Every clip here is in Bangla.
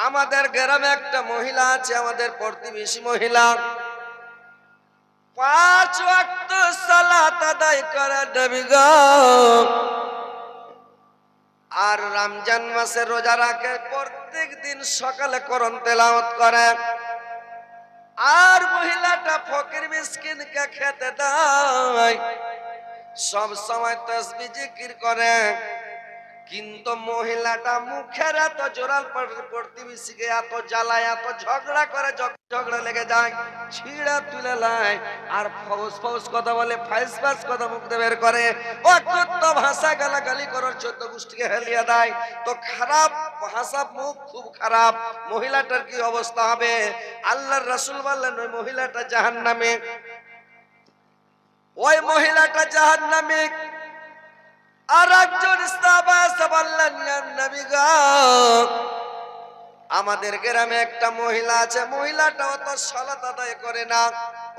আমাদের গ্রামে একটা মহিলা আছে, আমাদের প্রতিবেশী মহিলা, 5 ওয়াক্ত সালাত আদায় করে নবী গো। আর রমজান মাসে রোজা রাখে, প্রত্যেক দিন সকালে কোরআন তেলাওয়াত করে। আর মহিলাটা ফকির মিসকিনকে খেতে দেয়, সব সময় তাসবিহ জিকির করে। কিন্তু মহিলাটা মুখের এত জোরাল প্রতিবেশীকে এত জ্বালায়, এত ঝগড়া করে, ঝগড়া লেগে যায়, ছিঁড়া তুলে লায় আর ফৌস ফৌস কথা বলে, ফাইস ফাইস কথা মুখ দিয়ে বের করে, অকথ্য ভাষা গালাগালি করার 14 গোষ্ঠীকে হেলিয়ে দেয়। তো খারাপ ভাষা, মুখ খুব খারাপ। মহিলাটার কি অবস্থা হবে? আল্লাহর রাসূল বললেন ওই মহিলাটা জাহান্নামে, ওই মহিলাটা জাহান্নামে। আর একজন সাহাবা এসে বললেন, ইয়া নবী গো, আমাদের গ্রামে একটা মহিলা আছে, মহিলাটা অত সালাত আদায় করে না,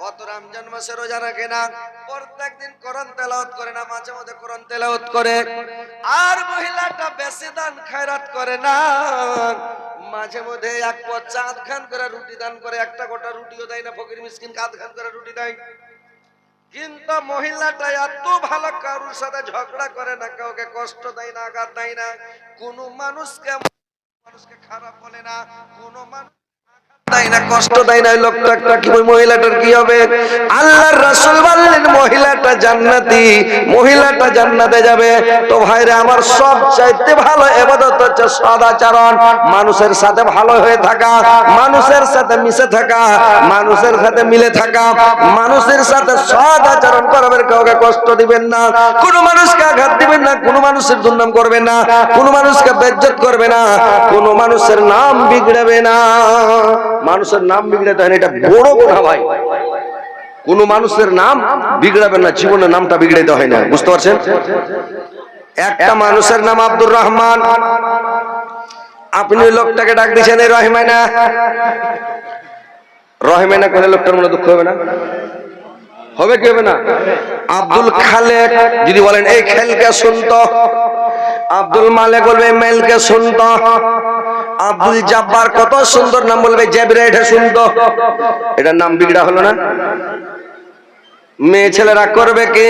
অত রমজান মাসে রোজা রাখে না, প্রত্যেকদিন কোরআন তেলাওয়াত করে না, মাঝে মধ্যে কোরআন তেলাওয়াত করে। আর মহিলাটা বেশি দান খায়রাত করে না, মাঝে মধ্যে 1 পদ চাঁদ খান করে রুটি দান করে, একটা গোটা রুটিও দেয় না, ফকির মিসকিনকে আধ খান করে রুটি দেয়। কিন্তু মহিলাটা এত ভালো, কারোর সাথে ঝগড়া করে না, কাউকে কষ্ট দেয় না, আঘাত দেয় না, কোনো মানুষকে খারাপ বলে না, কোনো মানুষ দেয় না, কষ্ট দেয় না। লোকটা কি, ওই মহিলাটার কি হবে? আল্লাহর রাসূল বললেন মহিলাটা জান্নাতি, মহিলাটা জান্নাতে যাবে। তো ভাইরা আমার, সবচাইতে ভালো ইবাদত হচ্ছে সদাচরণ, মানুষের সাথে ভালো হয়ে থাকা, মানুষের সাথে মিশে থাকা, মানুষের সাথে মিলে থাকা, মানুষের সাথে সদাচরণ করবেন, কাউকে কষ্ট দিবেন না, কোনো মানুষকে আঘাত দিবেন না, কোনো মানুষের দুর্নাম করবেন না, কোনো মানুষকে বেইজ্জত করবে না, কোনো মানুষের নাম বিগড়াবে না। মানুষের নাম বিগড়াতে হয় না, এটা বড় গুনাহ ভাই। কোন মানুষের নাম বিগড়াবেন না, জীবনের নামটা বিগড়াতে হয় না, বুঝতে পারছেন? একটা মানুষের নাম আব্দুর রহমান, আপনি লোকটাকে ডাক দিয়েছেন এই রহমানা, রহমানা কোন লোকটার মনে দুঃখ হবে না? হবে কি হবে না? আব্দুল খালেক যদি বলেন এই খেলকে শুনতো, আব্দুল মালেক বলবে মেলকে শুনতো, আব্দুল জব্বার কত সুন্দর নাম বলবে জেবরাইটে শুনতো। এটার নাম বিগড়া হলো না? মেয়ে ছেলেরা করবে কি?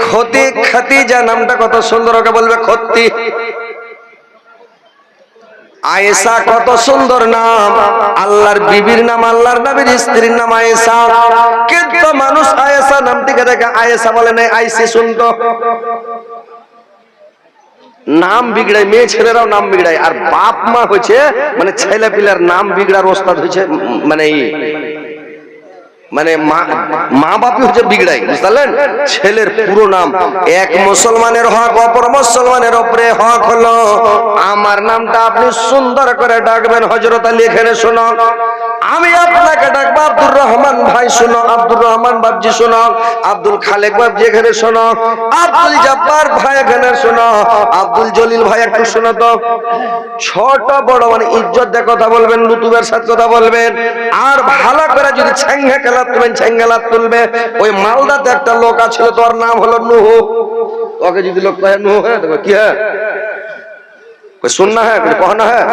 ক্ষতি খাতিজা নামটা কত সুন্দর, ওকে বলবে ক্ষতি। আয়েশা কত সুন্দর নাম, আল্লাহর বিবির নাম, আল্লাহর নবীর স্ত্রীর নাম আয়েশা। কিন্তু মানুষ আয়েশা নামটিকে দেখে আয়েশা বলে না, আইসি শুনতো। নাম বিগড়ায়, মেয়ে ছেলেরাও নাম বিগড়ায়। আর বাপ মা হচ্ছে মানে ছেলে পিলার নাম বিগড়ার ওস্তাদ হচ্ছে, মানে মা বাপই হচ্ছে বিগড়াই, বুঝলেন? ছেলের পুরো নাম। এক মুসলমানের হক অপর মুসলমানের উপরে হক হলো আমার নামটা আপনি সুন্দর করে ডাকবেন। হযরত আলী এখানে শোনো, আমি আপনাকে ডাকবো আব্দুর রহমান ভাই, শোনো, আব্দুর রহমান বাবজি শোনো, আব্দুল খালেক বাবজি এখানে শোনো, আব্দুল জব্বার ভাই এখানে শোনো, আব্দুল জলিল ভাই একটু শোনো তো। ছোট বড় মানে ইজ্জত দিয়ে কথা বলবেন, লুতুবের সাথে কথা বলবেন। আর ভালো করে যদি ছেঙ্গা খেলা তুলবেন, ছেঙ্গালাত তুলবে। ওই মালদাতে একটা লোক আছিল, তোর নাম হলো নুহ। ওকে যদি লোক কহে নুহ, হ্যাঁ কি হ্যাঁ কই শুননা, হ্যাঁ কহনা, হ্যাঁ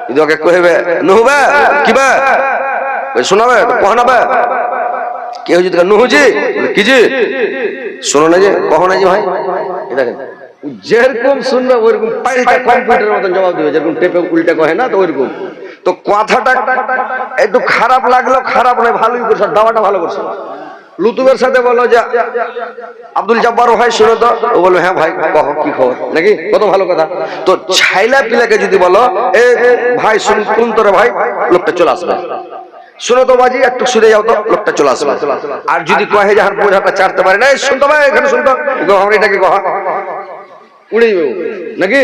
যদি ওকে কইবে নুহ বে কি বে শোনাবে, কহনাবে কেউ যদি নুহুজি কি জি শোনো না, যে কহ না যে ভাই, দেখেন যেরকম শুনবে ওইরকম পাল্টা কম্পিউটারের মতন জবাব দিবে, যেরকম টেপে উল্টা কহে না, তো ওইরকম। তো কথাটা একটু খারাপ লাগলো, খারাপ নয়, ভালোই করছো, দাওয়াটা ভালো করছো। লুতুবের সাথে বলো যে আব্দুল জব্বার ভাই শুনো তো, ও বলবে হ্যাঁ ভাই কহ কি খবর, নাকি? কত ভালো কথা। তো ছাইলা পিলাকে যদি বলো এ ভাই শুন তোরে ভাই, লোকটা চলে আসবে। শুনো তো বাজি একটু শুনে যাও তো, লোকটা চলে আসবে। আর যদি কহে যে হার বোঝাটা চারতে পারে না, শুনতো ভাই এখানে শুনতো, আমরা এটাকে কহা উড়েইবে নাকি?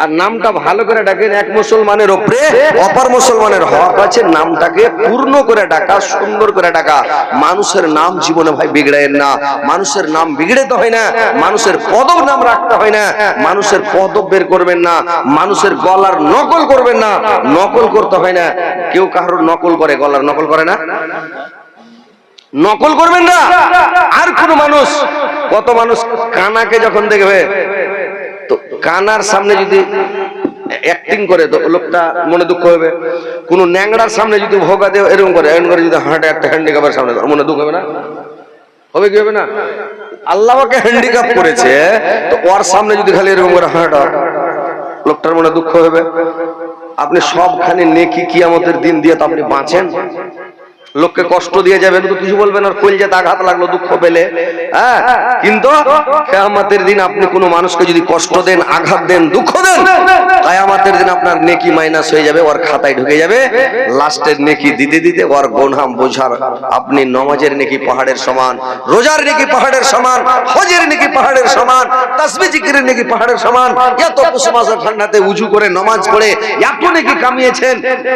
আর নামটা ভালো করে ডাকেন। এক মুসলমানের উপরে অপর মুসলমানের হক আছে নামটাকে পূর্ণ করে ডাকা, সুন্দর করে ডাকা। মানুষের নাম জীবনে ভাই বিগড়ায়েন না, মানুষের নাম বিগড়াতে হয় না, মানুষের পদব নাম রাখতে হয় না, মানুষের পদব বের করবেন না, মানুষের গলার নকল করবেন না, নকল করতে হয় না। কেউ কারোর নকল করে, গলার নকল করে না, নকল করবেন না। আর কোন মানুষ, কত মানুষ কানাকে যখন দেখবে, তো কানার সামনে যদি অ্যাক্টিং করে তো লোকটা মনে দুঃখ হবে। কোন ন্যাংড়ার সামনে যদি ভোগা দেয় এরকম করে যদি হাঁটে একটা হ্যান্ডিক্যাপের সামনে মনে দুঃখ হবে না? হবে কি হবে না? আল্লাহকে হ্যান্ডিক্যাপ করেছে তো ওর সামনে যদি খালি এরকম করে হাঁটা লোকটার মনে দুঃখ হবে। আপনি সবখানে নেকি কিয়ামতের দিন দিয়ে তো আপনি বাঁচেন, লোককে কষ্ট দিয়ে যাবেন তো কিছু বলবেন আর কলজাতে আঘাত লাগলো দুঃখ পেলে, হ্যাঁ। কিন্তু কিয়ামতের দিন আপনি কোনো মানুষকে যদি কষ্ট দেন, আঘাত দেন, দুঃখ দেন, কিয়ামতের দিন আপনার নেকি মাইনাস হয়ে যাবে, ওর খাতায় ঢুকে যাবে। লাস্টের নেকি দিতে দিতে ওর গোনাম বোঝার আপনি নমাজের নেকি পাহাড়ের সমান, রোজার নেকি পাহাড়ের সমান, হজের নেকি পাহাড়ের সমান, তাসবিহ জিকিরের নেকি পাহাড়ের সমান। এত পৌষ মাসের ঠান্ডাতে উজু করে নামাজ পড়ে এত নেকি কামিয়েছেন,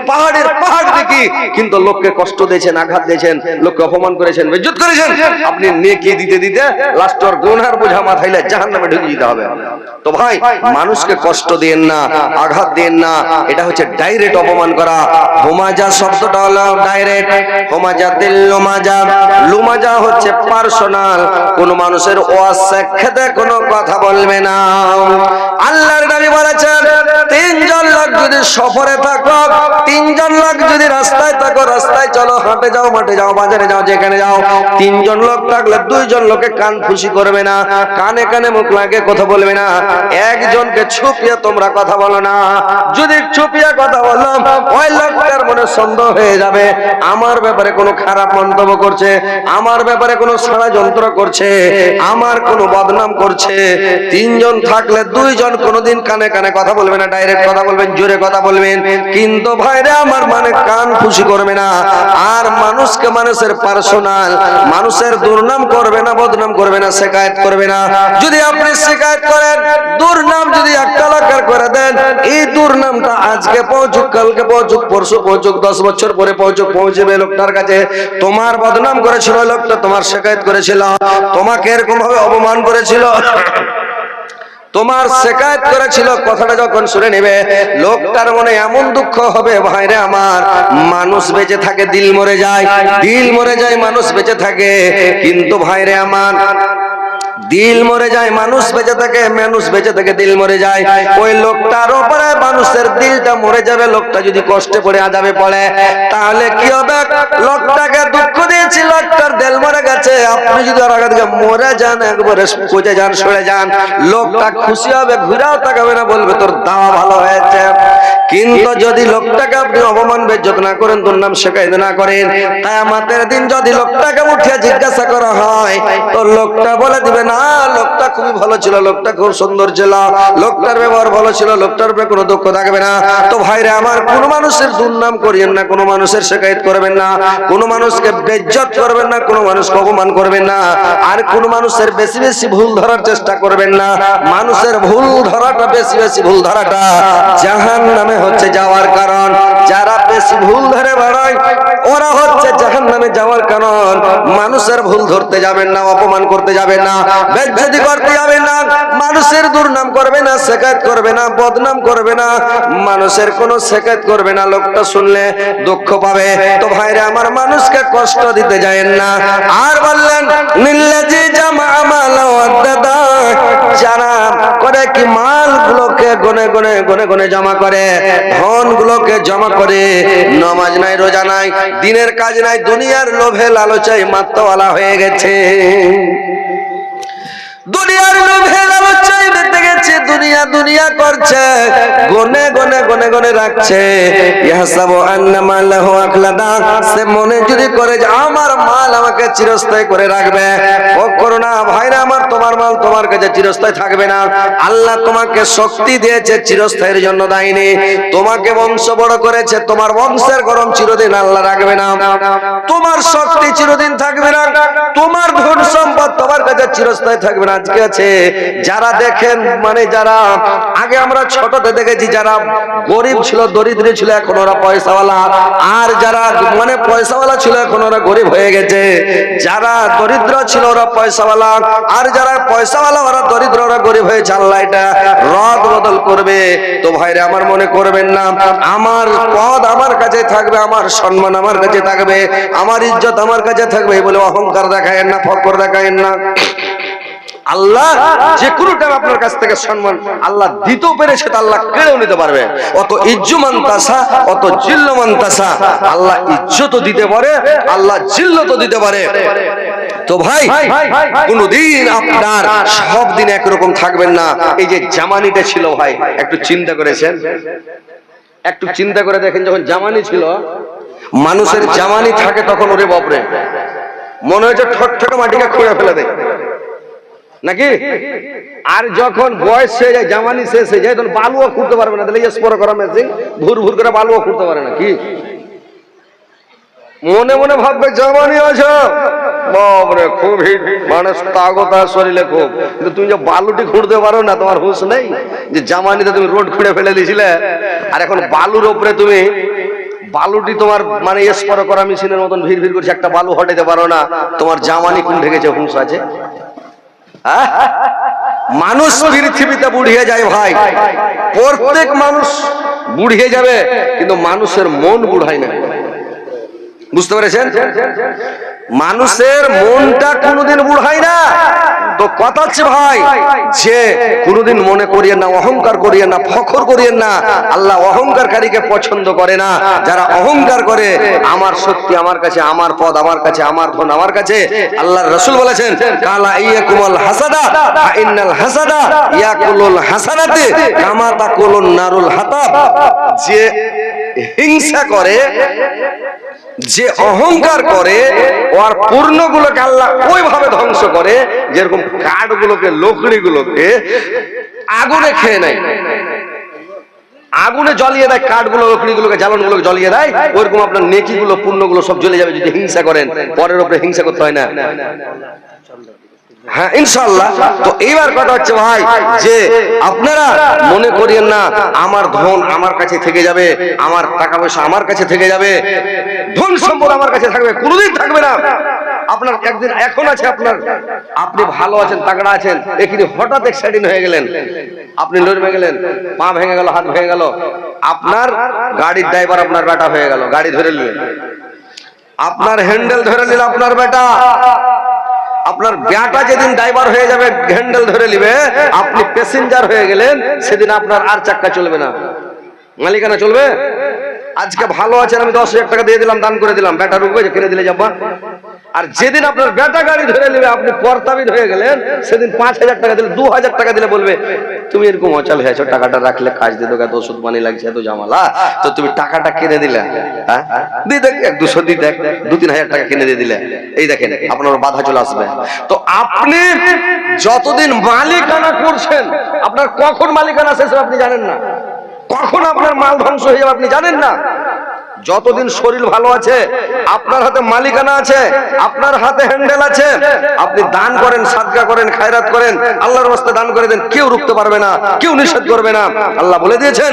পাহাড়ের পাহাড় নেকি। কিন্তু লোককে কষ্ট দিয়েছেন, আঘাত দিয়েছেন, লোককে অপমান করেছেন, বেইজ্জত করেছেন, আপনি নেকি দিতে দিতে লাস্ট ওর গুনার বোঝা মাথায় জাহান্নামে ঢুকে দিতে হবে। তো ভাই মানুষকে কষ্ট দেন না, আঘাত দেন না, এটা হচ্ছে ডাইরেক্ট অপমান করা। হোমাজা শব্দটা হলো ডাইরেক্ট, হোমাজা দিল লোমাজা, লোমাজা হচ্ছে পার্সোনাল। কোন মানুষের অসাক্ষাতে কোনো কথা বলবে না। আল্লাহর নবী বলেছেন তিনজন লোক যদি সফরে থাকো, তিনজন লোক যদি রাস্তায় থাকো, রাস্তায় চলো, হাঁটে যাও, মাঠে যাও, বাজারে যাও, যেখানে যাও, তিনজন লোক থাকলে দুইজন লোকে কান খুশি করবে না, কানে কানে মুখ লাগে কথা বলবে না। একজনকে ছুপিয়ে তোমরা কথা বলো না। যদি ছুপিয়ে কথা বলো ওই লোকটার মনে সন্দেহ হয়ে যাবে আমার ব্যাপারে কোনো খারাপ মন্তব্য করছে, আমার ব্যাপারে কোনো ষড়যন্ত্র করছে, আমার কোনো বদনাম করছে। তিনজন থাকলে দুইজন কোনোদিন কানে কানে কথা বলবে না, ডাইরেক্ট কথা বলবেন, জোরে কথা বলবেন, কিন্তু ভাইরা আমার মানে কান খুশি করবে না। আর মানুষকে মানুষের পার্সোনাল, মানুষের দুর্নাম করবে না, বদনাম করবে না, শিকায়ত করবে না। যদি আপনি শিকায়ত করেন, দুর্নাম যদি একটা লাখের করে দেন, এই দুর্নামটা আজকে পৌঁছুক, কালকে পৌঁছুক, পরশু পৌঁছুক, 10 বছর পরে পৌঁছুক, পৌঁছবে লোকটার কাছে। তোমার বদনাম করেছিল লোকটা, তোমার শিকায়ত করেছিল, তোমাকে এরকম ভাবে অপমান করেছিল, তোমার শিকায়ত করেছিল, কথাটা যখন শুনে নেবে লোকটার মনে এমন দুঃখ হবে ভাইরে আমার, মানুষ বেঁচে থাকে দিল মরে যায়, দিল মরে যায় মানুষ বেঁচে থাকে, কিন্তু ভাইরে আমার দিল মরে যায় মানুষ বেঁচে থাকে, মানুষ বেঁচে থাকে দিল মরে যায়। ওই লোকটার উপরে মানুষের দিলটা মরে যাবে। লোকটা যদি কষ্টে পড়ে আযাবে পড়ে তাহলে কি হবে? লোকটাকে দুঃখ দিয়েছি, লোকটার দিল মরে গেছে, আপনি যদি ওর আগে থেকে মরে যান, একবারে পচে যান, সরে যান, লোকটা খুশি হবে, ঘুরেও তাকাবে না, বলবে তোর দাওয়া ভালো হয়েছে। কিন্তু যদি লোকটাকে আপনি অপমান বেজ্জত না করেন, দুর্নাম শিকায়ত না করেন, কিয়ামতের দিন যদি লোকটাকে উঠিয়ে জিজ্ঞাসা করা হয় তো লোকটা বলে দিবে না লোকটা খুবই ভালো ছিল, লোকটা খুব সুন্দর ছিল, লোকটার ব্যবহার ভালো ছিল, লোকটার উপরে কোনো দুঃখ থাকবে না। তো ভাইরে আমার, কোন মানুষের দুর্নাম করিয়েন না, কোন মানুষের শিকায়ত করবেন না, কোন মানুষকে বেজ্জত করবেন না, কোন মানুষকে অপমান করবেন না, আর কোন মানুষের বেশি বেশি ভুল ধরার চেষ্টা করবেন না। মানুষের ভুল ধরাটা, বেশি বেশি ভুল ধরাটা জাহান্নামে হচ্ছে যাওয়ার কারণ। যারা বেশি ভুল ধরে বেড়ায় ওরা হচ্ছে জাহান্নামে যাওয়ার কারণ। মানুষের ভুল ধরতে যাবেন না, অপমান করতে যাবেন না, বেজ্জতি করতে যাবেন না, মানুষের দুর্নাম করবে না, শিকায়ত করবে না, বদনাম করবে না, মানুষের কোনো শিকায়ত করবে না। লোকটা শুনলে দুঃখ পাবে। তো ভাইরা আমার, মানুষকে কষ্ট দিতে যায়েন না। আর বললেন নিল্লাজি জামা আমালা ওয়াদাদা, যারা করে কি মালগুলোকে গনে গনে গনে গনে জমা করে, ধনগুলোকে জমা করে, নামাজ নাই, রোজা নাই, দিনের কাজ নাই, দুনিয়ার লোভে লালচায় মাত্তাওয়ালা হয়ে গেছে, দুনিয়ার লোভে লালচায় বেঁধে গেছে, দুনিয়া দুনিয়া করছে, গনে গনে গনে গনে রাখছে। ইয়াহসাবু আন্না মালাহু আখলাদা, সে মনে যদি করে যে আমার মাল আমাকে চিরস্থায়ী করে রাখবে, ও করো না ভাইরা আমার, তোমার মাল তোমার কাছে চিরস্থায়ী থাকবে না। আল্লাহ তোমাকে শক্তি দিয়েছে, চিরস্থায়ীর জন্য দেয়নি। তোমাকে বংশ বড় করেছে, তোমার বংশের গরম চিরদিন আল্লাহ রাখবে না। তোমার শক্তি চিরদিন থাকবে না, তোমার ধন সম্পদ তোমার কাছে চিরস্থায়ী থাকবে না। আজকে আছে যারা দেখেন, মানে যারা আগে আমরা ছোটতে দেখেছি যারা গরিব ছিল, দরিদ্র ছিল, এখন ওরা পয়সাওয়ালা, আর যারা মানে পয়সাওয়ালা ছিল এখন ওরা গরিব হয়ে গেছে। যারা দরিদ্র ছিল ওরা পয়সাওয়ালা, আর যারা পয়সাওয়ালা ওরা দরিদ্র, ওরা গরিব হয়েছে। আল্লাহ এটা রদ বদল করবে। তো ভাইরে আমার, মনে করবেন না আমার পদ আমার কাছে থাকবে, আমার সম্মান আমার কাছে থাকবে, আমার ইজ্জত আমার কাছে থাকবে বলে অহংকার দেখায়েন না, ফকর দেখায়েন না। আল্লাহ যে কোনো টাইম আপনার কাছ থেকে সম্মান আল্লাহ দিতেও পেরেছে, তা আল্লাহ কেড়েও নিতে পারবে। অত ইজ্জুমান তাসা, অত জিল্লমান তাসা। আল্লাহ ইজ্জতও দিতে পারে, আল্লাহ জিল্লতও দিতে পারে। তো ভাই, কোনদিন আপনার সব দিন একরকম থাকবেন না। এই যে জামানিটা ছিল ভাই, একটু চিন্তা করেছেন? একটু চিন্তা করে দেখেন, যখন জামানি ছিল, মানুষের জামানি থাকে তখন ওরে বাপরে মনে হয়েছে ঠক ঠকে মাটিকে খুঁড়ে ফেলে দেয় নাকি? আর যখন বয়স হয়ে যায়, জামানি শেষ হয়ে যায়, তখন বালুও খুঁড়তে পারবে না। তাহলে স্পর করা মেশিন ভুর ভুর করে বালুও খুঁড়তে পারে না। কি মনে মনে ভাববে জামানি আছো, বাপরে খুব হিট মানুষ, তাগত শরীরে খুব, কিন্তু তুমি যে বালুটি খুঁড়তে পারো না, তোমার হুঁশ নেই যে জামানিতে তুমি রোড খুঁড়ে ফেলে দিয়েছিলে, আর এখন বালুর ওপরে তুমি বালুটি তোমার মানে স্পর করা মেশিনের মতন ভিড় ভিড় করছে, একটা বালু হটাইতে পারো না, তোমার জামানি কোন ঢেকেছে, হুঁশ আছে? মানুষ পৃথিবীতে বুড়িয়ে যায় ভাই, প্রত্যেক মানুষ বুড়িয়ে যাবে, কিন্তু মানুষের মন বুড়ায় না। বুঝতে পেরেছেন? মানুষের মনটা কোনোদিন বুড়ায় না। তো কথা হচ্ছে ভাই, যে কোনোদিন মনে করিয়েন না, অহংকার করিয়েন না, ফখর করিয়েন না। আল্লাহ অহংকারকারীকে পছন্দ করে না। যারা অহংকার করে, আমার শক্তি আমার কাছে, আমার পদ আমার কাছে, আমার ধন আমার কাছে, আল্লাহর রাসূল বলেছেন, কালা ইয়াকুমুল হাসাদা ফা ইন্নাল হাসাদা ইয়াকুলুল হাসানাতি কামা তাকুলুন নারুল হাতাব। যে হিংসা করে, যে অহংকার করে, ওর পূর্ণগুলোকে আল্লাহ ওইভাবে ধ্বংস করে যেরকম কাঠগুলোকে, লকড়িগুলোকে আগুনে খেয়ে নেয়, আগুনে জ্বলিয়ে দেয়, কাঠগুলো লকড়িগুলোকে জ্বালানগুলোকে জ্বলিয়ে দেয়, ওইরকম আপনার নেকিগুলো, পুণ্যগুলো সব জ্বলে যাবে যদি হিংসা করেন। পরের উপরে হিংসা করতে হয় না। হ্যাঁ, ইনশাআল্লাহ। তো এইবার কথা হচ্ছে ভাই, যে আপনারা মনে করিয়েন না আমার ধন আমার কাছে থেকে যাবে, আমার টাকা পয়সা আমার কাছে থেকে যাবে, ধন সম্পদ আমার কাছে থাকবে, কোনোদিন থাকবে না। আপনার একদিন এখন আছে, আপনার আপনি ভালো আছেন, তাগড়া আছেন, এখানে হঠাৎ অ্যাক্সিডেন্ট হয়ে গেলেন, আপনি লড়বে গেলেন, পা ভেঙে গেল, হাত ভেঙে গেল, আপনার গাড়ির ড্রাইভার আপনার বেটা হয়ে গেল, গাড়ি ধরে নিলেন, আপনার হ্যান্ডেল ধরে নিল আপনার বেটা। আপনার বেটা যেদিন ড্রাইভার হয়ে যাবে, হ্যান্ডেল ধরে নিবে, আপনি প্যাসেঞ্জার হয়ে গেলেন, সেদিন আপনার আর চাক্কা চলবে না, মালিকানা চলবে। আজকে ভালো আছেন, আমি 10,000 টাকা দিয়ে দিলাম, দান করে দিলাম, বেটা রুকবে, কিনে দিলে যাবা। আর যেদিন আপনার বেটা গাড়ি ধরে নেবে, আপনি পর্তাবিদ হয়ে গেলেন, সেদিন 5,000 টাকা দিলে, 2,000 টাকা দিলে বলবে, তুমি এরকম অচল হয়েছো, টাকাটা রাখলে কাজ দিত, এত ওষুধ পানি লাগছে, এত জামালা, তো তুমি টাকাটা কিনে দিলে, হ্যাঁ দিয়ে দেখ 100-200 দিয়ে দেখ, 2-3 টাকা কিনে দিয়ে দিলে, এই দেখেন আপনার বাধা চলে আসবে। তো আপনি যতদিন মালিকানা করছেন, আপনার কখন মালিকানা শেষ হবে আপনি জানেন না, কখন আপনার মাল ধ্বংস হয়ে যাবে আপনি জানেন না। যতদিন শরীর ভালো আছে, আপনার হাতে মালিকানা আছে, আপনার হাতে হ্যান্ডেল আছে, আপনি দান করেন, সাদকা করেন, খায়রাত করেন, আল্লাহর রাস্তায় দান করে দেন, কেউ রুখতে পারবে না, কেউ নিষেধ করবে না। আল্লাহ বলে দিয়েছেন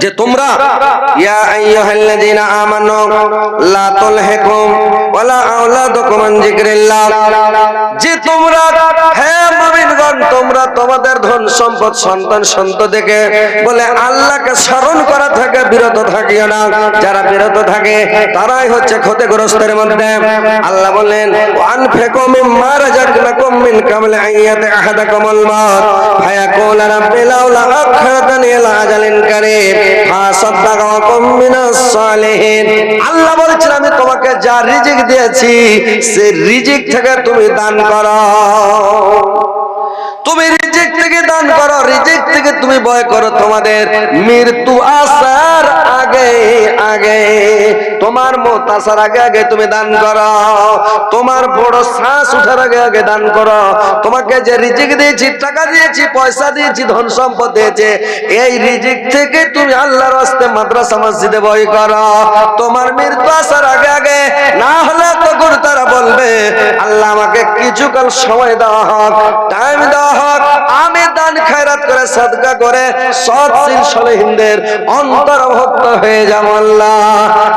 যে তোমরা ইয়া আইয়ুহাল্লাযীনা আমানু লা তুলহিকুম ওয়ালা আওলাদুকুম আন যিকরিল্লাহ, যে তোমরা, হে মুমিনগণ, তোমরা তোমাদের ধন সম্পদ, সন্তান সন্ততিকে বলে আল্লাহকে স্মরণ করা থেকে বিরত থাকিও না। যারা বিরত থাকে তারাই হচ্ছে ক্ষতিগ্রস্তের মধ্যে। আল্লাহ বলেন, আনফিকু মিম্মা রাযাকনাকুম মিন কাবলি আইয়াতি আহাদাকুমুল মাউত ফায়াকুলা রাব্বি লাউলা আখখারতানি ইলা আজালিন কারীম ফাসাদদাকুম মিনাস সালিহিন। আল্লাহ বলেছেন, আমি তোমাকে যা রিজিক দিয়েছি, সেই রিজিক থেকে তুমি দান করো, তুমি রিজিক থেকে দান করো, রিজিক থেকে তুমি ভয় করো। তোমাদের মৃত্যু আসার আগে আগে, তোমার মত আসার আগে আগে তুমি দান করো, তোমার বড় শ্বাস উঠার আগে আগে দান করো। তোমাকে যে রিজিক দিয়েছি, টাকা দিয়েছি, পয়সা দিয়েছি, ধন সম্পদ দিয়েছে, এই রিজিক থেকে তুমি আল্লাহর রাস্তায় মাদ্রাসা মসজিদে ভয় করো, তোমার মৃত্যু আসার আগে আগে। না হলে তখন তারা বলবে, আল্লাহ আমাকে কিছুকাল সময় দেওয়া হোক, টাইম দেওয়া হোক, আমি দান খায়রাত করে, সাদকা করে, সৎশীল সলেহিনদের অন্তর্ভুক্ত হয়ে যাব।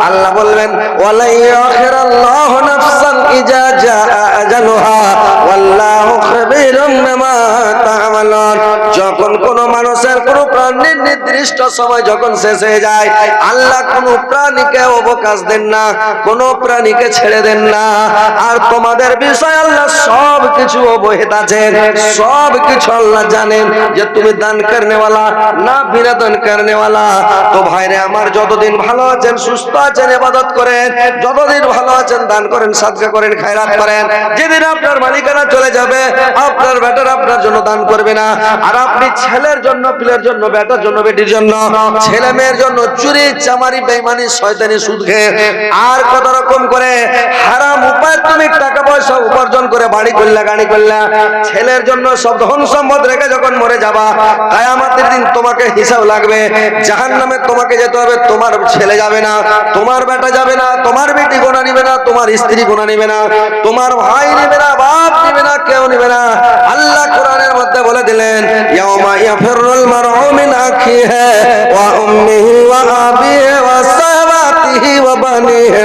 আল্লাহ বলবেন, ওয়ালাই আখিরাল্লাহু নাফসান ইজা জাআ আজালুহা ওয়াল্লাহু খবীরুম বিমা তা'মালুন। যখন কোন মানুষের কোন প্রাণীর নির্দিষ্ট সময় যখন শেষ হয়ে যায়, আল্লাহ কোন প্রাণীকে অবকাশ দেন না, কোন প্রাণীকে ছেড়ে দেন না। আর তোমাদের বিষয় আল্লাহ সব কিছু অবহিত আছেন, সব কিছু আল্লাহ জানেন যে তুমি দান করনেওয়ালা না বিনা দান করনেওয়ালা। তো ভাইরে আমার, যতদিন ভালো আছেন, সুস্থ আছেন, ইবাদত করেন, যতদিন ভালো আছেন দান করেন, সাদকা করেন, খায়রাত করেন। যেদিন আপনার মালিকানা চলে যাবে, আপনার বেটার আপনার জন্য দান করবে না। আর আপনি ছেলের জন্য, পিলের জন্য, বেটার জন্য, বেটির জন্য, ছেলে মেয়ের জন্য চুরি চামারি বেঈমানি শয়তানি সুদ খেয়ে আর কত রকম করে হারাম উপায় তুমি টাকা পয়সা উপার্জন করে বাড়ি করলে, গাড়ি করলে, ছেলের জন্য সব ধন সম্পদ রেখে যখন মরে যাবা, কিয়ামতের দিন তোমাকে হিসাব লাগবে। জাহান্নামে তোমাকে যেতে হবে, তোমার ছেলে যাবে না, তোমার বেটা যাবে না, তোমার বেটি গোনা নিবে না, তোমার স্ত্রী গোনা নিবে না, তোমার ভাই নিবে না, বাপ নিবে না, কেউ নিবে না। আল্লাহ কোরআনের মধ্যে বলে দিলেন, ইয়াউমা ইয়াফিরুল মারউ মিন আখিহি ওয়া উম্মিহি ওয়া আবিহি ওয়া সাহাবাতিহি ওয়া বানিহি।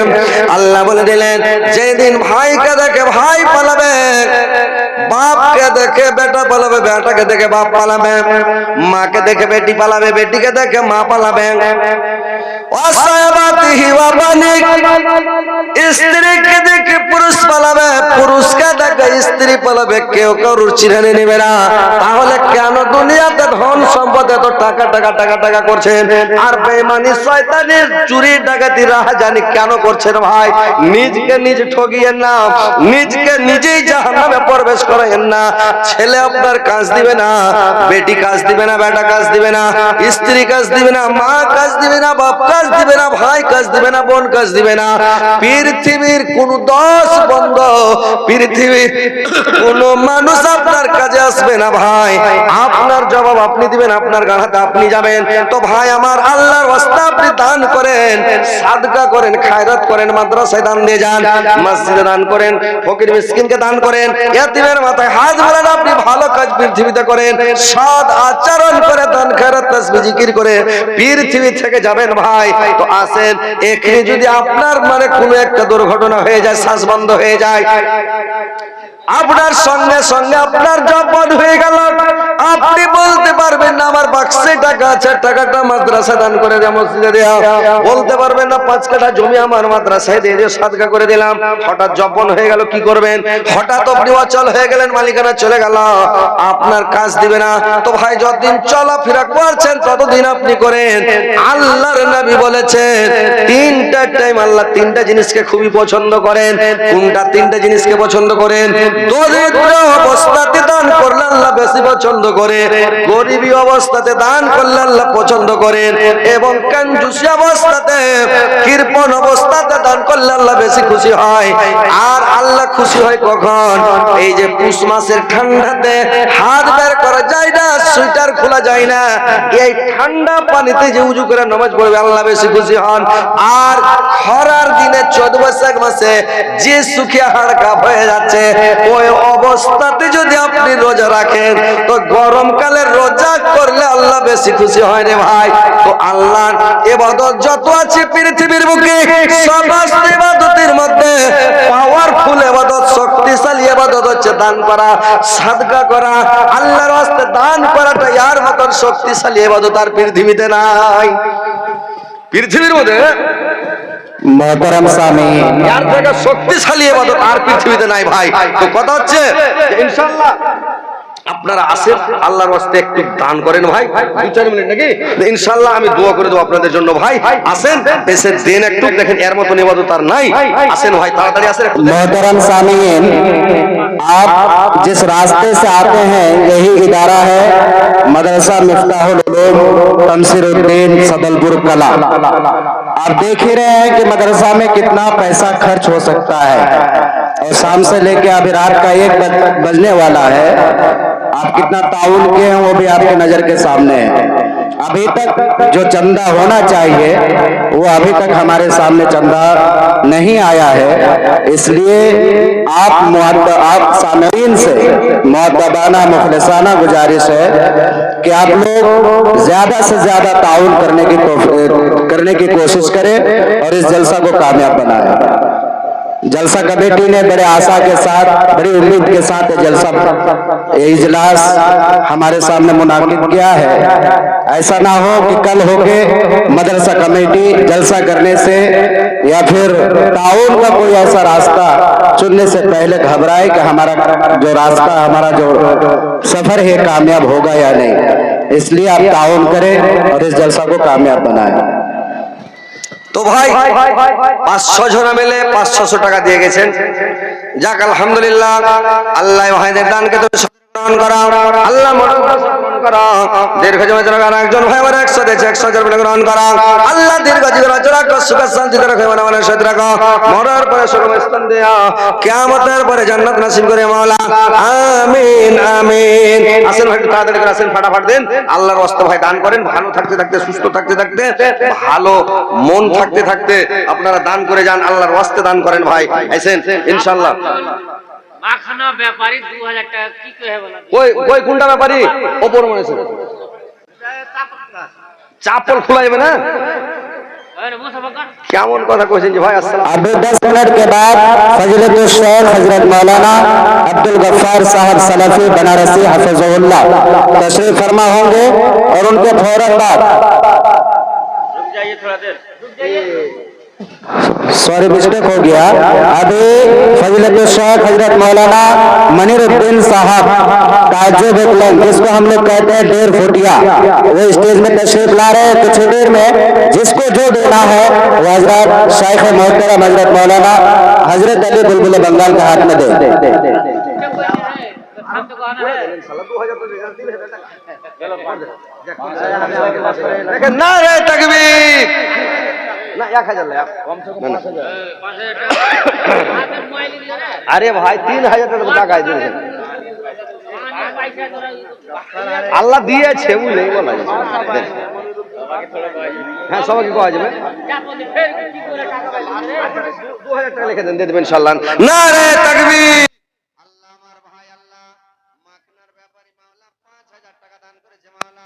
আল্লাহ বলে দিলেন, যেদিন ভাইকে দেখে ভাই পালাবে, বাপকে দেখে বেটা পালাবে, বেটাকে দেখে বাপ পালাবে, মাকে দেখে বেটি পালাবে, বেটিকে দেখে মা পালাবে, স্ত্রীকে দেখে পুরুষ পালাবে, পুরুষকে দেখে স্ত্রী পালাবে, কেউ কারোর চিরহানি নেবে না। তাহলে কেন দুনিয়াতে ধন সম্পদ এত টাকা টাকা টাকা টাকা করছেন, আর বেঈমানি শয়তানি চুরি ডাকাতি রাহাজানি কেন করছেন? ভাই, নিজকে নিজ ঠকিয়েন না, নিজকে নিজেই জাহান্নামে প্রবেশ করায়েন না। ছেলে আপনার কাজ দিবে না, বেটি কাজ দিবে না, বেটা কাজ দিবে না, স্ত্রী কাজ দিবে না, মা কাজ দিবে না, বাপ কাজ দিবে না, ভাই কাজ দিবে না, বোন কাজ দিবে না। পৃথিবীর কোন দশ বন্ধ, পৃথিবীর কোন মানুষ আপনার কাজে আসবে না। ভাই, আপনার জবাব আপনি দিবেন, আপনার গাড়াতে আপনি যাবেন। তো ভাই আমার, আল্লাহর রাস্তায় আপনি দান করেন, সাদকা করেন, খায়রাত করেন, মাদ্রাসায় দান দিয়ে যান, মসজিদে দান করেন, ফকির মিসকিনকে দান করেন, ইতিমের মাথায় হাত বুলান। আপনি ভালো কাজ পৃথিবীতে করেন, সৎ আচরণ করে, দান খায়রাত তাসবিহ জিকির করে পৃথিবী থেকে যাবেন। ভাই, তো আসেন, এখানে যদি আপনার মানে কোনো একটা দুর্ঘটনা হয়ে যায়, শ্বাস বন্ধ হয়ে যায়, আপনার সঙ্গে সঙ্গে আপনার জব্বদ হয়ে গেল, আপনি বলতে পারবেন না আমার বাক্সে টাকা আছে, টাকাটা মাদ্রাসা দান করে দেয়া, মসজিদে দেয়া। বলতে পারবেন না 5 কাঠা জমি আমার মাদ্রাসায় দিয়ে দিয়ে সাদকা করে দিলাম। হঠাৎ জব্বন হয়ে গেল, কি করবেন? হঠাৎ আপনি অচল হয়ে গেলেন, মালিকানা চলে গেল, আপনার কাজ দিবে না। তো ভাই, যতদিন চলাফেরা করছেন ততদিন আপনি করেন। আল্লাহর নবী বলেছেন, 3টা টাইম আল্লাহ 3টা জিনিসকে খুবই পছন্দ করেন। কোনটা 3টা জিনিসকে পছন্দ করেন? দরিদ্র অবস্থাতে দান করলে আল্লাহ বেশি পছন্দ করে, গরিবী অবস্থাতে দান করলে আল্লাহ পছন্দ করেন, এবং কঞ্জুসি অবস্থাতে, কৃপণ অবস্থাতে দান করলে আল্লাহ বেশি খুশি হয়। আর আল্লাহ খুশি হয় কখন? এই যে পুষ মাসের ঠান্ডাতে হাত বের করা যায় না, সুইটার খোলা যায় না, এই ঠান্ডা পানিতে যে উজু করে নামাজ পড়বে আল্লাহ বেশি খুশি হন। আর খরার দিনে 14 বৈশাখ মাসে যে শুকিয়ে হাড় কাঁপ হয়ে যাচ্ছে, ওই অবস্থাতে যদি আপনি রোজা রাখেন, তো গরমকালে রোজা করলে আল্লাহ বেশি খুশি হয় রে ভাই। তো আল্লাহর ইবাদত যত আছে পৃথিবীর বুকে, সমস্ত ইবাদতের মধ্যে পাওয়ারফুল ইবাদত, শক্তিশালী ইবাদত হচ্ছে দান করা, সাদকা করা। আল্লাহর রাস্তায় দান করাটা এর মতন শক্তিশালী ইবাদত আর পৃথিবীতে নাই। পৃথিবীর মধ্যে मोहतरम सामी, यार থেকে শক্তিশালী ইবাদত আর পৃথিবীতে নাই ভাই। তো কথা হচ্ছে ইনশাআল্লাহ আপনারা আসেন, আল্লাহর রাস্তায় একটু দান করেন ভাই, 2-4 মিনিট নাকি, ইনশাআল্লাহ আমি দোয়া করে দেব আপনাদের জন্য। ভাই আসেন, এসে দেন একটু, দেখেন এর মতন ইবাদত আর নাই। আসেন ভাই, তাড়াতাড়ি আসেন। मोहतरम सामीन, आप जिस रास्ते से आते हैं यही इदारा है मदरसा मिफ्ताहुल उलूम तमसीरुद्दीन सदलपुर कला। आप देख ही रहे हैं कि मदरसा में कितना पैसा खर्च हो सकता है, और शाम से लेके अभी रात का 1 बजने वाला है। आप कितना ताउन किए हैं वो भी आपके नजर के सामने है। अभी तक जो चंदा होना चाहिए वो अभी तक हमारे सामने चंदा नहीं आया है, इसलिए आप सामईन से मुअद्दबाना मुखलिसाना गुजारिश है कि आप लोग ज्यादा से ज्यादा ताउन करने की कोशिश करें और इस जलसा को कामयाब बनाएं। जलसा कमेटी ने बड़े आशा के साथ, बड़ी उम्मीद के साथ ये जलसा, ये इजलास हमारे सामने मुनाकिद किया है। ऐसा ना हो कि कल होके मदरसा कमेटी जलसा करने से या फिर ताउन का कोई ऐसा रास्ता चुनने से पहले घबराए कि हमारा जो रास्ता, हमारा जो सफर है कामयाब होगा या नहीं। इसलिए आप ताउन करें और इस जलसा को कामयाब बनाएं। তো ভাই 500 জন মিলে 500 টাকা দিয়ে গেছেন। যাক আলহামদুলিল্লাহ, আল্লাহ ভাইদের দানকে তুমি গ্রহণ করো, আল্লাহ মরণ গ্রহণ করো, দীর্ঘ জীবন যেন একজন ভাই আমার 100 দিয়েছে 100 জন মিলে গ্রহণ করো, আল্লাহ দীর্ঘ জীবন রাখো, সুখ শান্তি রাখো, মানে সাথে রাখো, মরার পরে সুখম স্থান দিও, কিয়ামতের পরে জান্নাত নসিব করে মাওলা, আমিন আমিন। আসেন ভাই, একটু তাড়াতাড়ি করে আসেন, ফাটাফাট দেন। আল্লাহর ওয়াস্তে ভাই দান করেন, ভালো থাকতে থাকতে, সুস্থ থাকতে থাকতে, ভালো মন থাকতে থাকতে আপনারা দান করে যান, আল্লাহর ওয়াস্তে দান করেন ভাই। আইছেন ইনশাআল্লাহ। মাখানা ব্যাপারী 2000 টাকা কি কহে বলা, কই কোনটা ব্যাপারী? ওপর মনে আছে চাপল খুলাইবে না, কেমন কথা কইছেন যে ভাই। আসসালাম। अभी 10 मिनट के बाद फजीलत शेख हजरत मौलाना अब्दुल गफ्फार साहब सलफी बनारसी हफिज़हुल्लाह तशरीफ फरमा होंगे और उनके फौरन बाद रुक जाइए थोड़ा देर, रुक जाइए। सॉरी मिस्टेक हो गया। अभी फजीलत शेख हजरत मौलाना मनीरुद्दीन साहब ताजुब इकलम, जिसको हम लोग कहते हैं 1.5 फुटिया, वो स्टेज में तशरीफ ला रहे हैं। कुछ देर में जिसको जो देना है वो हजरत शेख मोहतरम हजरत मौलाना हजरत अली बुलबुल बंगाल के हाथ में दे। দেখেন না রে তাকবীর না, 1000 লে কম से कम 5000 টাকা হাতে মোবাইল দিও না। আরে ভাই 3000 টাকা টাকা দিয়েছেন, পয়সা ধরা আল্লাহ দিয়েছে বুঝলে বলা যায়। হ্যাঁ সবাইকে কোয়া যাবে, চাপলে ফের কি করে টাকা পাইলে 2000 টাকা লিখে দেন, দিয়ে দেবেন ইনশাআল্লাহ। নারে তাকবীর। আল্লাহ আমার ভাই, আল্লাহ মাখনার ব্যাপারী মাওলা 5000 টাকা দান করেছে মাওলা,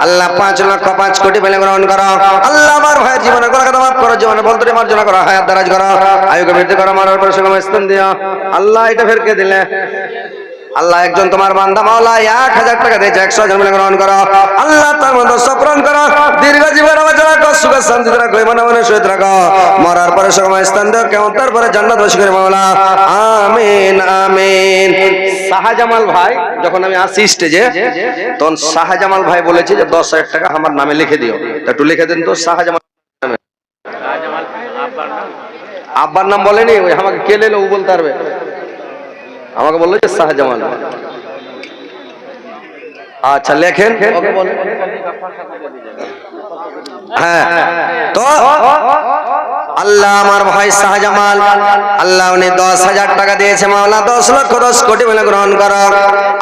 আল্লাহ 5 লক্ষ 5 কোটি বলে গ্রহণ করো। আল্লাহ আমার ভাইয়ের জীবনে গুনাহ মাফ করো, জীবনে বলতে মার্জনা করো, হায়াত দারাজ করো, আয়ুকে বৃদ্ধি করো, মারার পরে সুগম স্থান দিও। আল্লাহ এটা ফের কে দিলে? আল্লাহ একজন তোমার বান্দা মাওলা 1000 টাকা দিয়েছে, 100 জন মিলে গ্রহণ করো। আল্লাহ তার মধ্যে সফরণ করো, দীর্ঘ জীবন বাঁচা রাখো, সুখ শান্তি রাখো, মনে মনে সহিত রাখো, মরার পরে সুগম স্থান দিও, কিয়ামতের পরে জান্নাত বাসী করে মাওলা, আমিন আমিন। শাহজামাল ভাই যখন আমি আসি স্টেজে, তখন শাহজামাল ভাই বলেছে যে 10000 টাকা আমার নামে লিখে দিও। তা একটু লিখে দেন তো শাহজামাল নামে। আব্বার নাম বলেনি, ওই আমাকে কে লেলো ও বলতে পারবে। আমাকে বললো যে শাহজামাল। আচ্ছা লেখেন, ওকে বলেন। হ্যাঁ তো আল্লাহ আমার ভাই শাহজামাল, আল্লাহ উনি 10,000 টাকা দিয়েছে মাওলা, 10 লক্ষ 10 কোটি মিলে গ্রহণ করো।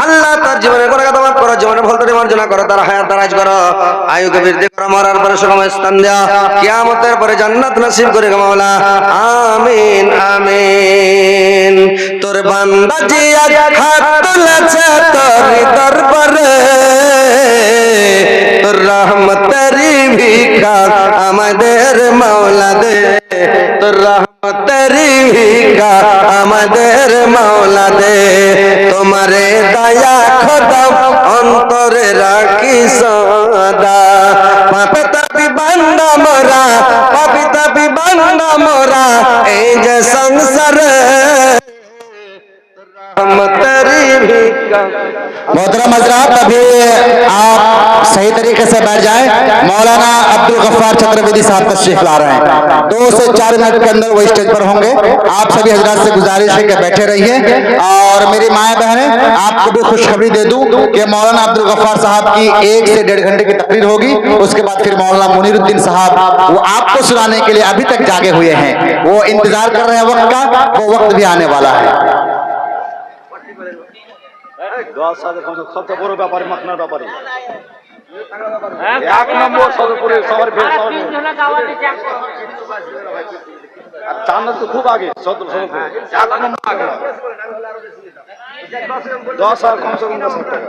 আল্লাহ তার জীবনের গুনাহ মাফ করো, জীবনে ভুলত্রুটি মার্জনা করো, তার হায়াত দারাজ করো, আয়ুকে বৃদ্ধি করো, মরার পরে সুগম স্থান দাও, কিয়ামতের পরে জান্নাত নসিব করে গো মাওলা, আমিন আমিন। তোর বান্দা জি আজ হাত তুলেছে তোর দরবারে, তোর রহমতেরই ভিক্ষা আমাদের মাওলা দে, তোর রহমতেরই ভিক্ষা আমাদের মাওলা দে, তোমারে দয়া খোদা অন্তরে রাখি সদা, পাপে তাপি বান্দা মোরা, পাপি তাপি বান্দা মোরা, এই যে সংসারে রহমতেরই ভিক্ষা। मोहतरम हजरात, अभी आप सही तरीके से बैठ जाएं। मौलाना अब्दुल गफ्फार चक्रवर्ती साहब तशरीफ ला रहे हैं, 2 से 4 मिनट के अंदर वो स्टेज पर होंगे। आप सभी हजरात से गुजारिश है कि बैठे रहिए। और मेरी माएँ बहनें, आपको भी खुशखबरी दे दूं कि मौलाना अब्दुल गफ्फार साहब की 1 से 1.5 घंटे की तकरीर होगी। उसके बाद फिर मौलाना मुनीरुद्दीन साहब वो आपको सुनाने के लिए अभी तक जागे हुए हैं, वो इंतजार कर रहे हैं वक्त का, वो वक्त भी आने वाला है। 10,000 সবচেয়ে বড় ব্যাপারী মাখনার ব্যাপারী 1 নম্বর সদরপুরে সবার ভিড়, সবার ভিড়। জনা দাওয়াত দিতে আর চাঁদা তো খুব আগে সদরপুরে 1 নম্বর আগে 10,000 কমসে কম 10,000 টাকা।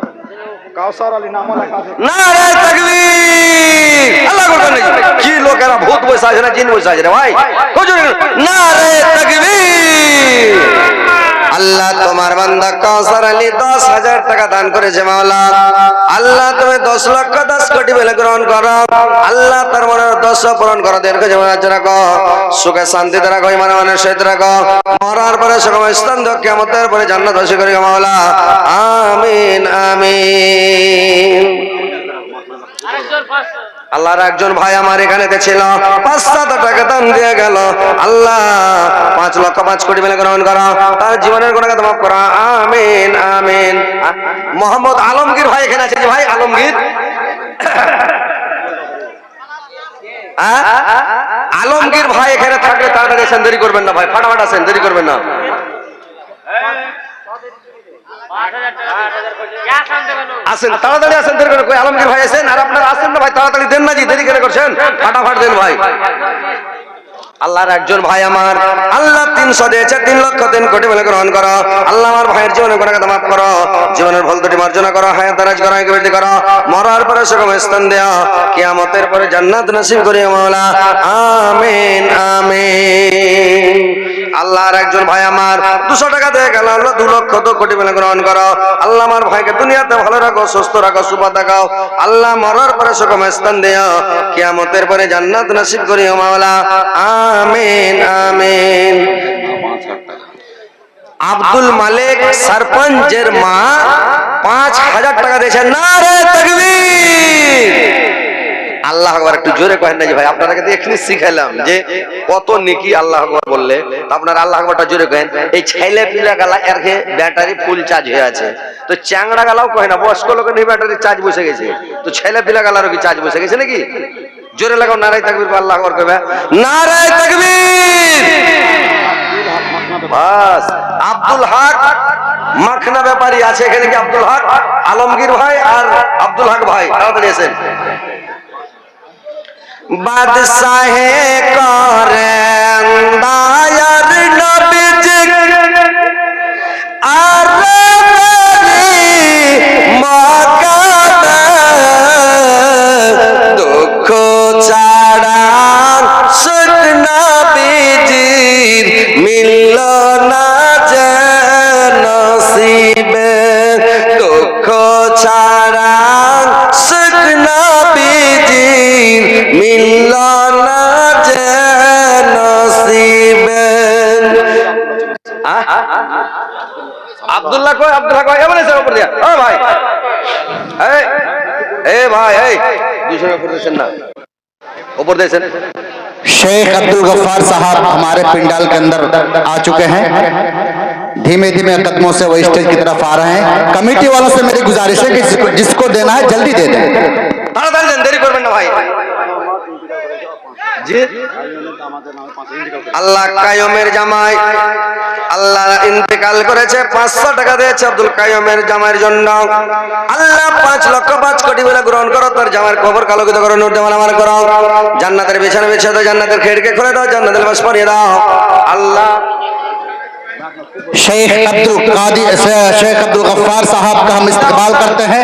কাউসার আলী নাম লেখা আছে। নারে তাকবীর, আল্লাহ আকবার। কি লোকেরা ভূত বসে আছে না জিন বসে আছে রে ভাই, নারে তাকবীর। আল্লাহ তোমার বান্দা কাউসার আলী 10,000 টাকা দান করেছে মাওলা। আল্লাহ তুমি 10 লক্ষ 10 কোটি বলে গ্রহণ করো। আল্লাহ তার মনের 10 পূরণ করো, দীর্ঘ জীবন রাখো, সুখে শান্তিতে রাখো, ইমানে মানের সহিত রাখো, মরার পরে সুখম স্থান দাও, কিয়ামতের পরে জান্নাত বাসী করি মাওলা। আমিন আমিন। আরেকজন 500 আল্লাহর একজন ভাই আমার এখানে ছিল, 500 টাকা দান দিয়ে গেল। আল্লাহ 5 লক্ষ 5 কোটি মিলে গ্রহণ করো, তার জীবনের গুনাহ মাফ করো। আমিন আমিন। মোহাম্মদ আলমগীর ভাই এখানে আছে, ভাই আলমগীর, আলমগীর ভাই এখানে থাকলে তাড়াতাড়ি আসেন, দেরি করবেন না ভাই, ফাটাফাট আসেন, দেরি করবেন না। 8,000 টাকা 8,000 কোটি ক্যাশ আনতে বলো। আসেন তাড়াতাড়ি আসেন, দেরি করে। কই আলমগীর ভাই আছেন? আর আপনারা আসেন না ভাই, তাড়াতাড়ি দেন না জি, দেরি করে করছেন, ফাটাফাট দেন ভাই। আল্লাহর একজন ভাই আমার, আল্লাহ 300 দিয়েছে, 3 লক্ষ 3 কোটি বলে গ্রহণ করো। আল্লাহ আমার ভাইয়ের জীবনের গুনাহ মাফ করো, জীবনের ভুল ত্রুটি মার্জনা করো, হায়াত দারাজ করো, বৃদ্ধি করো, মরার পরে সুখম স্থান দাও, কিয়ামতের পরে জান্নাত নসিব করিও মাওলা। আমিন আমিন। আল্লাহর একজন ভাই আমার 200 টাকা দিয়ে গেল, আল্লাহ 2 লক্ষ 2 কোটি বলে গ্রহণ করো। আল্লাহ আমার ভাইকে দুনিয়াতে ভালো রাখো, সুস্থ রাখো, সুপাত রাখো। আল্লাহ মরার পরে সুখম স্থান দিও, কিয়ামতের পরে জান্নাত নসিব করিও মাওলা। আমিন আমিন। আব্দুল মালিক সরপঞ্চের মা 5,000 টাকা দিয়েছেন। নারে তাকবীর। আল্লাহ আকবার। একটু জোরে কহেন না জি ভাই, আপনাদেরকে তো এখানে শিখাইলাম যে কত নেকি আল্লাহ আকবার বললে, তো আপনারা আল্লাহ আকবারটা জোরে কহেন। এই ছেলে পিলা গালা এর ব্যাটারি ফুল চার্জ হয়ে আছে, তো চ্যাংড়া গালাও কহে না, বয়স্ক লোকের নিয়ে ব্যাটারি চার্জ বসে গেছে, তো ছেলে পিলা গালারও কি চার্জ বসে গেছে নাকি? জোরে লাগাও নারায়ে তাকবীর, আল্লাহ আকবার কইবে, নারায়ে তাকবীর। বাস। আব্দুল হক মাখনা ব্যাপারী আছে এখানে কি? আব্দুল হক, আলমগীর ভাই আর আব্দুল হক ভাই তাড়াতাড়ি এসেন। বাদশাহে করেন দায়ার নবীজি আর দুঃখ ছাড়া সুখ নবীজির মিলল না যে নসিবে, দুঃখ ছাড়া সুখ নবীজির মিলল না যে নসিবে। আব্দুল্লাহ কই? আব্দুল্লাহ কই? এমন এসে উপর দিয়া। ও ভাই, এই ভাই, এই 200 উপর দিয়েছেন না, উপর দিয়েছেন। शेख अब्दुल गफ्फार साहब हमारे पंडाल के अंदर आ चुके हैं। धीमे धीमे कदमों से वो स्टेज की तरफ आ रहे हैं। कमेटी वालों से मेरी गुजारिश है कि जिसको देना है जल्दी दे दें। তাড়াতাড়ি দেন, দেরি করবেন না ভাই। জি আল্লাহ কায়ুমের জামাই আল্লাহ ইন্তেকাল করেছে, 500 টাকা দিয়েছে আব্দুল কায়ুমের জামাইয়ের জন্য। আল্লাহ 5 লক্ষ 5 কোটি বলে গ্রহণ করো, তার জামাইয়ের কবর কালোকিত করো, নূর জামান আমার করো, জান্নাতের বিছানা বিছিয়ে দাও, জান্নাতের খিড়কি খুলে দাও, জান্নাতের বাস পরিয়ে দাও। আল্লাহ शेख अब्दुल गफ्फार साहब का हम इस्तकबाल करते हैं।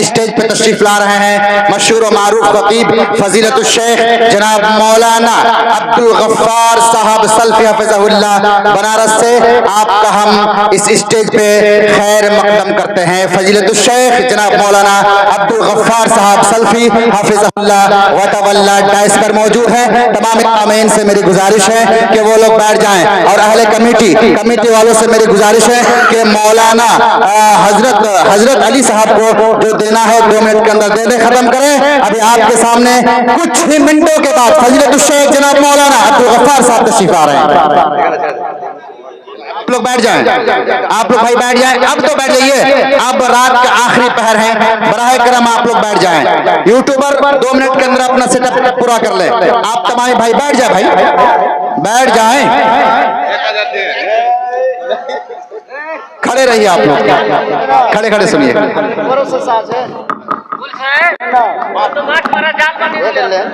स्टेज पे तशरीफ ला रहे हैं मशहूर व मारूफ खतीब फजीलतुल शेख जनाब मौलाना अब्दुल गफ्फार साहब सल्फी हफिज़हुल्लाह बनारस से। आपका हम इस स्टेज पे खैर मकदम करते हैं। फजीलतुल शेख जनाब मौलाना अब्दुल गफ्फार साहब सल्फी हफिज़हुल्लाह व तवल्ला डाइस पर मौजूद हैं। तमाम आमीन से मेरी गुजारिश है कि वो लोग बैठ जाएं, और अहले कमेटी वालों से मेरी गुजारिश है कि मौलाना हजरत अली साहब को जो देना है 2 मिनट के अंदर दे दे, खत्म करें। अभी आपके सामने कुछ ही मिनटों के बाद फजीलतुल शेख जनाब मौलाना अब्दुल गफ्फार साहब तशरीफ ला रहे हैं। आप लोग बैठ जाएं, आप लोग भाई बैठ जाएं, अब तो बैठ जाइए, अब रात के आखिरी पहर है, बराए करम आप लोग बैठ जाएं। यूट्यूबर 2 मिनट के अंदर अपना सेटअप पूरा कर ले। आप तमाम भाई बैठ जाए, भाई बैठ जाएं, खड़े रहिए, आप लोग खड़े खड़े सुनिए। ফুল সাহেব তো মাছ মারা জাল বানিয়ে দিলেন।